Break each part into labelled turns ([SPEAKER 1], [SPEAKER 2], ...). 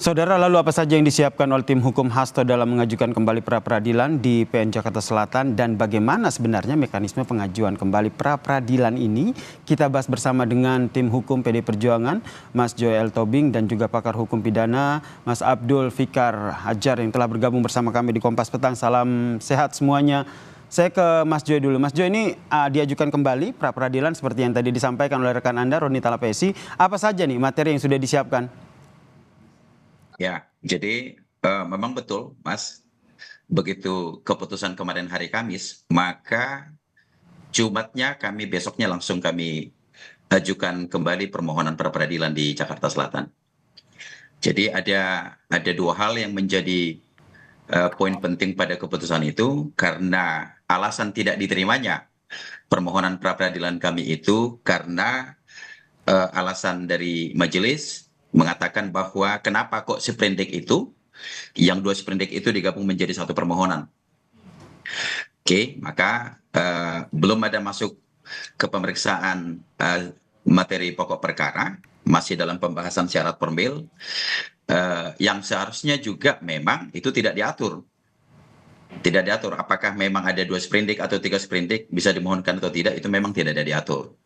[SPEAKER 1] Saudara, lalu apa saja yang disiapkan oleh tim hukum Hasto dalam mengajukan kembali pra-peradilan di PN Jakarta Selatan dan bagaimana sebenarnya mekanisme pengajuan kembali pra-peradilan ini? Kita bahas bersama dengan tim hukum PD Perjuangan, Mas Joel Tobing dan juga pakar hukum pidana, Mas Abdul Fikar Hajar yang telah bergabung bersama kami di Kompas Petang. Salam sehat semuanya. Saya ke Mas Joy dulu. Mas Joy, ini diajukan kembali pra-peradilan seperti yang tadi disampaikan oleh rekan Anda, Roni Talapesi. Apa saja nih materi yang sudah disiapkan?
[SPEAKER 2] Ya, jadi memang betul, Mas. Begitu keputusan kemarin hari Kamis, maka Jumatnya besoknya langsung kami ajukan kembali permohonan pra peradilan di Jakarta Selatan. Jadi ada dua hal yang menjadi poin penting pada keputusan itu, karena alasan tidak diterimanya permohonan pra peradilan kami itu karena alasan dari majelis mengatakan bahwa kenapa kok seprindik itu, yang dua seprindik itu digabung menjadi satu permohonan. Oke, maka belum ada masuk ke pemeriksaan materi pokok perkara, masih dalam pembahasan syarat formil, yang seharusnya juga memang itu tidak diatur. Tidak diatur apakah memang ada dua seprindik atau tiga seprindik bisa dimohonkan atau tidak, itu memang tidak ada diatur.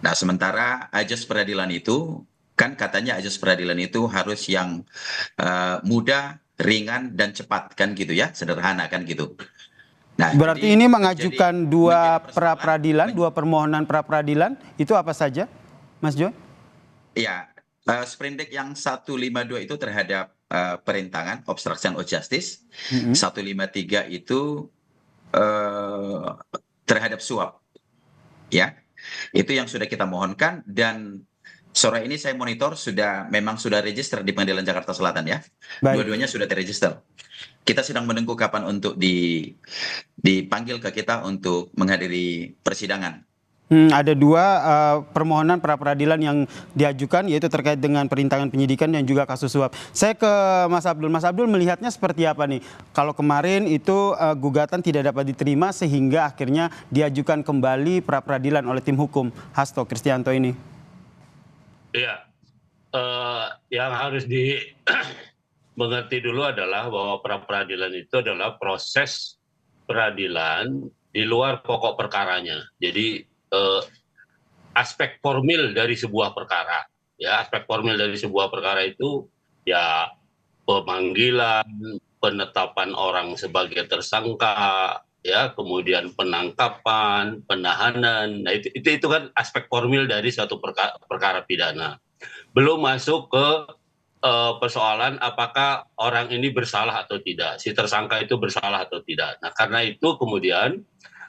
[SPEAKER 2] Nah, sementara ajas peradilan itu kan katanya ajas peradilan itu harus yang mudah, ringan dan cepat kan gitu ya, sederhana kan gitu. Nah,
[SPEAKER 1] berarti ini mengajukan dua pra-peradilan, dua permohonan pra-peradilan, itu apa saja, Mas Joy?
[SPEAKER 2] Ya, sprindik yang 152 itu terhadap perintangan obstruction of justice, 153 itu terhadap suap, ya. Itu yang sudah kita mohonkan dan sore ini saya monitor memang sudah register di Pengadilan Jakarta Selatan ya. Dua-duanya sudah terregister. Kita sedang menunggu kapan untuk dipanggil ke kita untuk menghadiri persidangan.
[SPEAKER 1] Ada dua permohonan pra-peradilan yang diajukan, yaitu terkait dengan perintangan penyidikan dan juga kasus suap. Saya ke Mas Abdul. Mas Abdul melihatnya seperti apa nih? Kalau kemarin itu gugatan tidak dapat diterima sehingga akhirnya diajukan kembali pra-peradilan oleh tim hukum Hasto Kristianto ini.
[SPEAKER 3] Iya, yang harus dimengerti dulu adalah bahwa pra-peradilan itu adalah proses peradilan di luar pokok perkaranya. Jadi aspek formil dari sebuah perkara, ya aspek formil dari sebuah perkara itu ya pemanggilan, penetapan orang sebagai tersangka, ya kemudian penangkapan, penahanan. Nah itu kan aspek formil dari suatu perkara pidana. Belum masuk ke persoalan apakah orang ini bersalah atau tidak, si tersangka itu bersalah atau tidak. Nah karena itu kemudian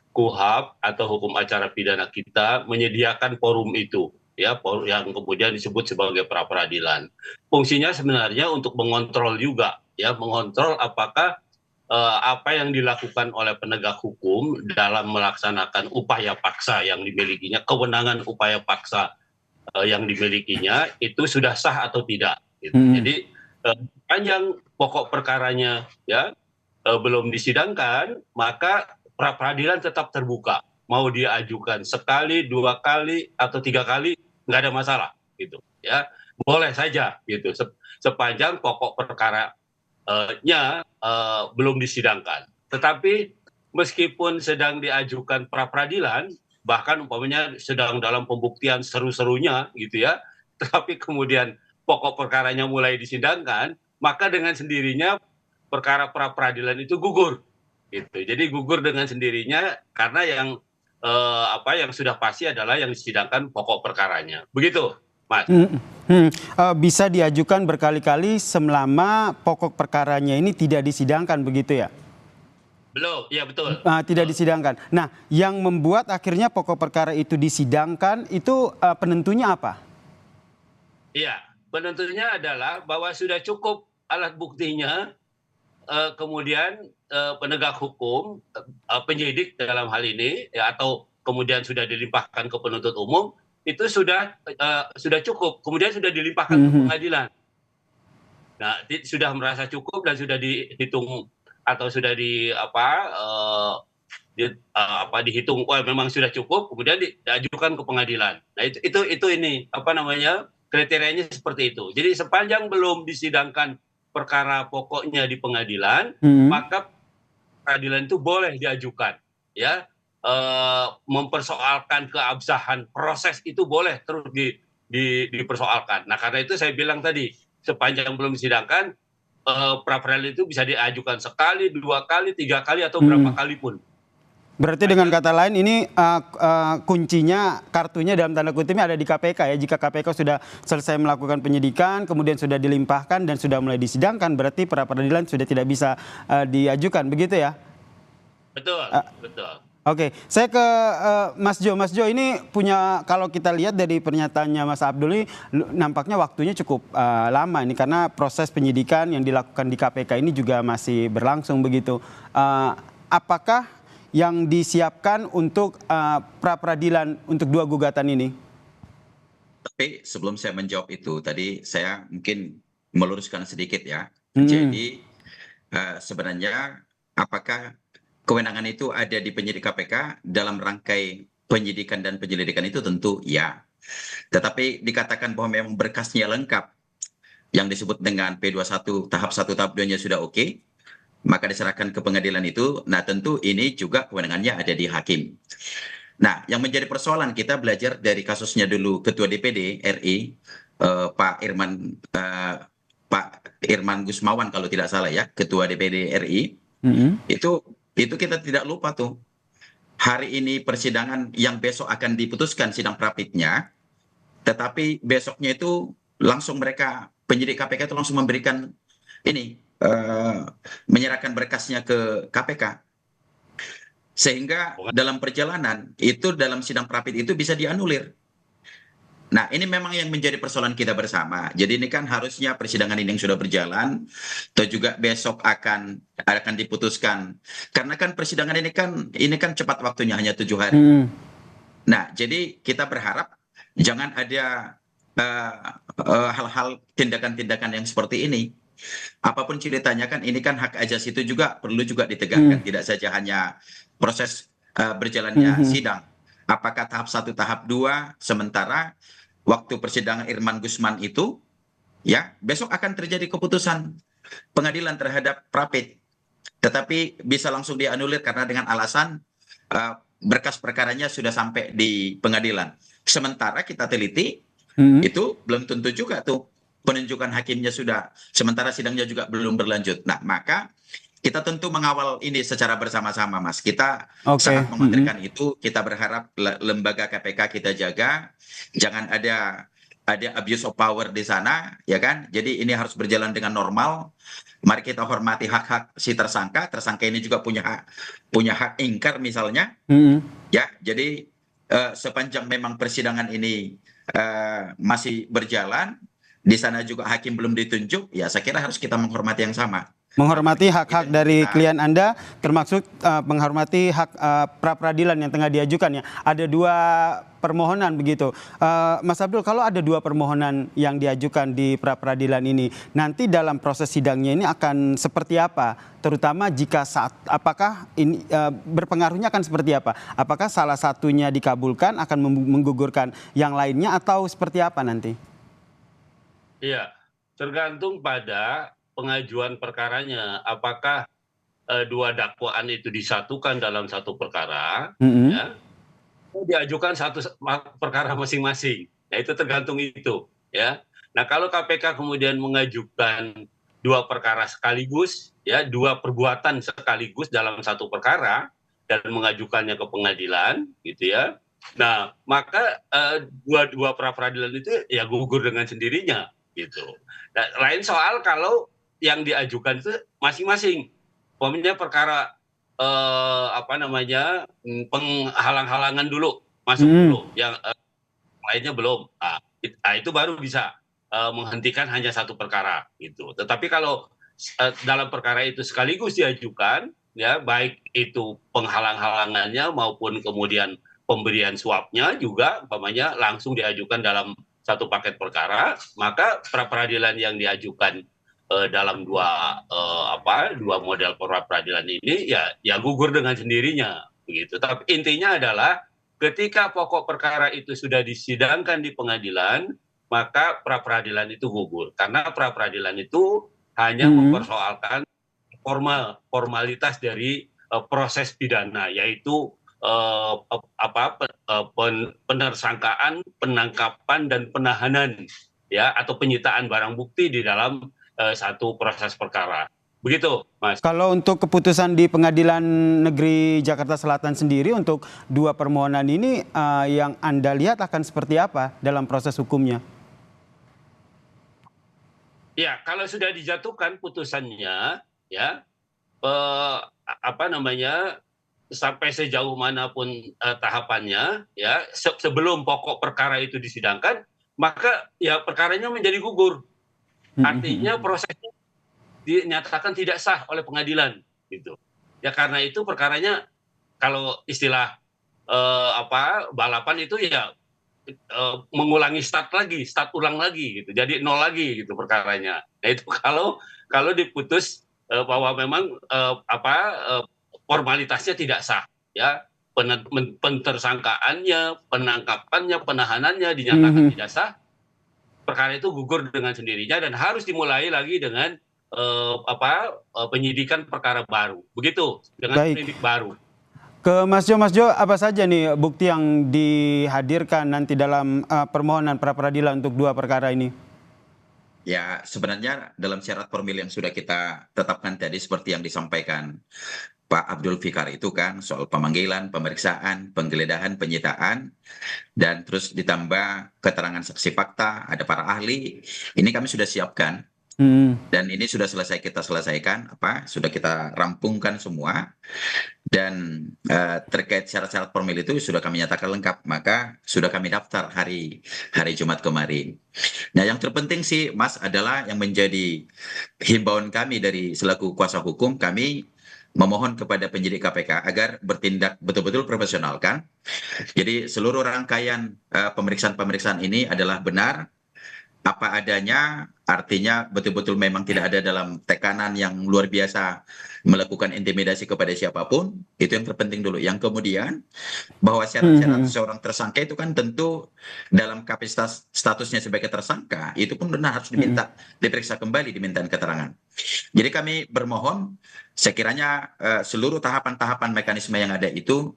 [SPEAKER 3] KUHP atau hukum acara pidana kita menyediakan forum itu, ya, yang kemudian disebut sebagai pra-peradilan. Fungsinya sebenarnya untuk mengontrol juga, ya, mengontrol apakah apa yang dilakukan oleh penegak hukum dalam melaksanakan upaya paksa yang dimilikinya, kewenangan upaya paksa yang dimilikinya itu sudah sah atau tidak. Gitu. Jadi panjang pokok perkaranya, ya, belum disidangkan, maka pra-peradilan tetap terbuka. Mau dia ajukan sekali, dua kali, atau tiga kali, nggak ada masalah, gitu. Ya, boleh saja, gitu. Sepanjang pokok perkaranya belum disidangkan. Tetapi meskipun sedang diajukan pra-peradilan, bahkan umpamanya sedang dalam pembuktian seru-serunya, gitu ya, tetapi kemudian pokok perkaranya mulai disidangkan, maka dengan sendirinya perkara pra-peradilan itu gugur. Gitu. Jadi gugur dengan sendirinya karena yang sudah pasti adalah yang disidangkan pokok perkaranya. Begitu, Mas.
[SPEAKER 1] Bisa diajukan berkali-kali selama pokok perkaranya ini tidak disidangkan, begitu ya?
[SPEAKER 3] Belum, ya betul.
[SPEAKER 1] Tidak disidangkan. Nah, yang membuat akhirnya pokok perkara itu disidangkan itu penentunya apa?
[SPEAKER 3] Iya, penentunya adalah bahwa sudah cukup alat buktinya. Kemudian penegak hukum, penyidik dalam hal ini, ya, atau kemudian sudah dilimpahkan ke penuntut umum, itu sudah cukup, kemudian sudah dilimpahkan ke pengadilan. Nah, sudah merasa cukup dan sudah dihitung atau sudah dihitung, memang sudah cukup, kemudian diajukan ke pengadilan. Nah, itu ini kriterianya seperti itu. Jadi sepanjang belum disidangkan perkara pokoknya di pengadilan, maka peradilan itu boleh diajukan, ya. Mempersoalkan keabsahan proses itu boleh terus dipersoalkan. Nah, karena itu saya bilang tadi, sepanjang belum disidangkan, pra peradilan itu bisa diajukan sekali, 2 kali, 3 kali, atau berapa kali pun.
[SPEAKER 1] Berarti dengan kata lain ini kuncinya, kartunya dalam tanda kutipnya ada di KPK ya. Jika KPK sudah selesai melakukan penyidikan, kemudian sudah dilimpahkan dan sudah mulai disidangkan, berarti pra peradilan sudah tidak bisa diajukan, begitu ya?
[SPEAKER 3] Betul, betul.
[SPEAKER 1] Oke, saya ke Mas Jo. Mas Jo ini punya, kalau kita lihat dari pernyataannya Mas Abdul ini nampaknya waktunya cukup lama ini karena proses penyidikan yang dilakukan di KPK ini juga masih berlangsung begitu. Apakah yang disiapkan untuk pra peradilan untuk 2 gugatan ini?
[SPEAKER 2] Tapi sebelum saya menjawab itu, tadi saya mungkin meluruskan sedikit ya. Jadi sebenarnya apakah kewenangan itu ada di penyidik KPK dalam rangkai penyidikan dan penyelidikan itu tentu ya. Tetapi dikatakan bahwa memang berkasnya lengkap, yang disebut dengan P21 tahap 1 tahap 2-nya sudah oke, maka diserahkan ke pengadilan itu. Nah, tentu ini juga kewenangannya ada di hakim. Nah, yang menjadi persoalan, kita belajar dari kasusnya dulu Ketua DPD RI Pak Irman Gusmawan kalau tidak salah ya, Ketua DPD RI. Itu kita tidak lupa tuh. Hari ini persidangan yang besok akan diputuskan sidang prapitnya, tetapi besoknya itu langsung mereka, penyidik KPK itu langsung memberikan ini, menyerahkan berkasnya ke KPK. Sehingga dalam perjalanan itu, dalam sidang prapit itu bisa dianulir. Nah, ini memang yang menjadi persoalan kita bersama. Jadi ini kan harusnya persidangan ini yang sudah berjalan, atau juga besok akan diputuskan. Karena kan persidangan ini kan cepat waktunya, hanya 7 hari. Nah, jadi kita berharap jangan ada hal-hal tindakan-tindakan yang seperti ini. Apapun ceritanya kan ini kan hak asasi itu juga perlu juga ditegakkan. Tidak saja hanya proses berjalannya sidang. Apakah tahap 1, tahap 2, sementara waktu persidangan Irman Gusman itu, ya besok akan terjadi keputusan pengadilan terhadap prapit, tetapi bisa langsung dianulir karena dengan alasan berkas perkaranya sudah sampai di pengadilan. Sementara kita teliti, itu belum tentu juga tuh penunjukan hakimnya sudah, sementara sidangnya juga belum berlanjut. Nah, maka kita tentu mengawal ini secara bersama-sama, Mas. Kita sangat mengkhawatirkan itu. Kita berharap lembaga KPK kita jaga, jangan ada abuse of power di sana, ya kan? Jadi ini harus berjalan dengan normal. Mari kita hormati hak-hak si tersangka. Tersangka ini juga punya hak ingkar misalnya. Ya, jadi sepanjang memang persidangan ini masih berjalan, di sana juga hakim belum ditunjuk, ya saya kira harus kita menghormati yang sama.
[SPEAKER 1] Menghormati hak-hak dari klien Anda, termasuk menghormati hak pra peradilan yang tengah diajukan ya. Ada 2 permohonan begitu. Mas Abdul, kalau ada 2 permohonan yang diajukan di pra peradilan ini, nanti dalam proses sidangnya ini akan seperti apa? Terutama jika apakah ini berpengaruhnya akan seperti apa? Apakah salah satunya dikabulkan akan menggugurkan yang lainnya atau seperti apa nanti?
[SPEAKER 3] Iya, tergantung pada pengajuan perkaranya. Apakah 2 dakwaan itu disatukan dalam satu perkara, ya, diajukan satu perkara masing-masing. Nah, itu tergantung itu, ya. Nah, kalau KPK kemudian mengajukan 2 perkara sekaligus, ya, 2 perbuatan sekaligus dalam satu perkara dan mengajukannya ke pengadilan, gitu ya. Nah, maka dua pra peradilan itu ya gugur dengan sendirinya, gitu. Nah, lain soal kalau yang diajukan itu masing-masing. Umpamanya perkara penghalang-halangan dulu, masuk dulu, yang lainnya belum. Nah, itu baru bisa menghentikan hanya satu perkara gitu. Tetapi kalau dalam perkara itu sekaligus diajukan, ya baik itu penghalang-halangannya maupun kemudian pemberian suapnya juga umpamanya langsung diajukan dalam satu paket perkara, maka pra peradilan yang diajukan dalam dua model pra peradilan ini ya gugur dengan sendirinya begitu. Tapi intinya adalah ketika pokok perkara itu sudah disidangkan di pengadilan, maka pra peradilan itu gugur. Karena pra peradilan itu hanya mempersoalkan formalitas dari proses pidana, yaitu penersangkaan, penangkapan dan penahanan, ya, atau penyitaan barang bukti di dalam satu proses perkara. Begitu, Mas.
[SPEAKER 1] Kalau untuk keputusan di Pengadilan Negeri Jakarta Selatan sendiri untuk dua permohonan ini yang Anda lihat akan seperti apa dalam proses hukumnya?
[SPEAKER 3] Ya, kalau sudah dijatuhkan putusannya, ya, sampai sejauh manapun tahapannya, ya, sebelum pokok perkara itu disidangkan, maka ya perkaranya menjadi gugur. Artinya prosesnya dinyatakan tidak sah oleh pengadilan, gitu. Ya karena itu perkaranya, kalau istilah balapan itu ya mengulangi start ulang lagi, gitu. Jadi nol lagi, gitu perkaranya. Nah itu kalau diputus bahwa memang formalitasnya tidak sah, ya, pentersangkaannya, penangkapannya, penahanannya dinyatakan tidak sah, perkara itu gugur dengan sendirinya dan harus dimulai lagi dengan penyidikan perkara baru, begitu, dengan penyidik baru.
[SPEAKER 1] Ke Mas Jo, apa saja nih bukti yang dihadirkan nanti dalam permohonan pra peradilan untuk dua perkara ini?
[SPEAKER 2] Ya, sebenarnya dalam syarat formil yang sudah kita tetapkan tadi seperti yang disampaikan Pak Abdul Fikar itu kan soal pemanggilan, pemeriksaan, penggeledahan, penyitaan, dan terus ditambah keterangan saksi fakta, ada para ahli, ini kami sudah siapkan. Dan ini sudah kita selesaikan, sudah kita rampungkan semua, dan terkait syarat-syarat formil itu sudah kami nyatakan lengkap, maka sudah kami daftar hari Jumat kemarin. Nah, yang terpenting sih, Mas, adalah yang menjadi himbauan kami dari selaku kuasa hukum, kami memohon kepada penyidik KPK agar bertindak betul-betul profesional kan. Jadi seluruh rangkaian pemeriksaan ini adalah benar, apa adanya, artinya betul-betul memang tidak ada dalam tekanan yang luar biasa melakukan intimidasi kepada siapapun. Itu yang terpenting dulu. Yang kemudian bahwa syarat-syarat seorang tersangka itu kan tentu dalam kapasitas statusnya sebagai tersangka itu pun benar harus diminta diperiksa kembali, dimintain keterangan. Jadi kami bermohon sekiranya seluruh tahapan-tahapan mekanisme yang ada itu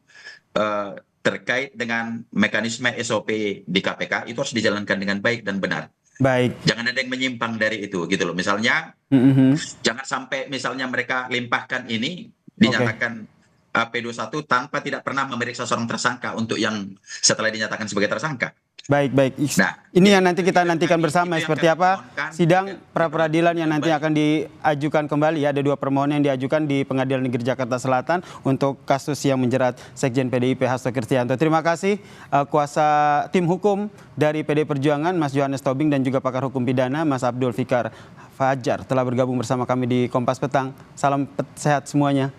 [SPEAKER 2] terkait dengan mekanisme SOP di KPK itu harus dijalankan dengan baik dan benar.
[SPEAKER 1] Baik.
[SPEAKER 2] Jangan ada yang menyimpang dari itu, gitu loh. Misalnya, jangan sampai misalnya mereka limpahkan ini dinyatakan P21 tanpa tidak pernah memeriksa seorang tersangka untuk yang setelah dinyatakan sebagai tersangka.
[SPEAKER 1] Baik. Nah, ini yang nanti kita nantikan bersama seperti apa sidang pra peradilan yang nanti akan diajukan kembali. Ada dua permohonan yang diajukan di Pengadilan Negeri Jakarta Selatan untuk kasus yang menjerat Sekjen PDIP Hasto Kristianto. Terima kasih kuasa tim hukum dari PD Perjuangan Mas Johannes Tobing dan juga pakar hukum pidana Mas Abdul Fikar Fajar telah bergabung bersama kami di Kompas Petang. Salam sehat semuanya.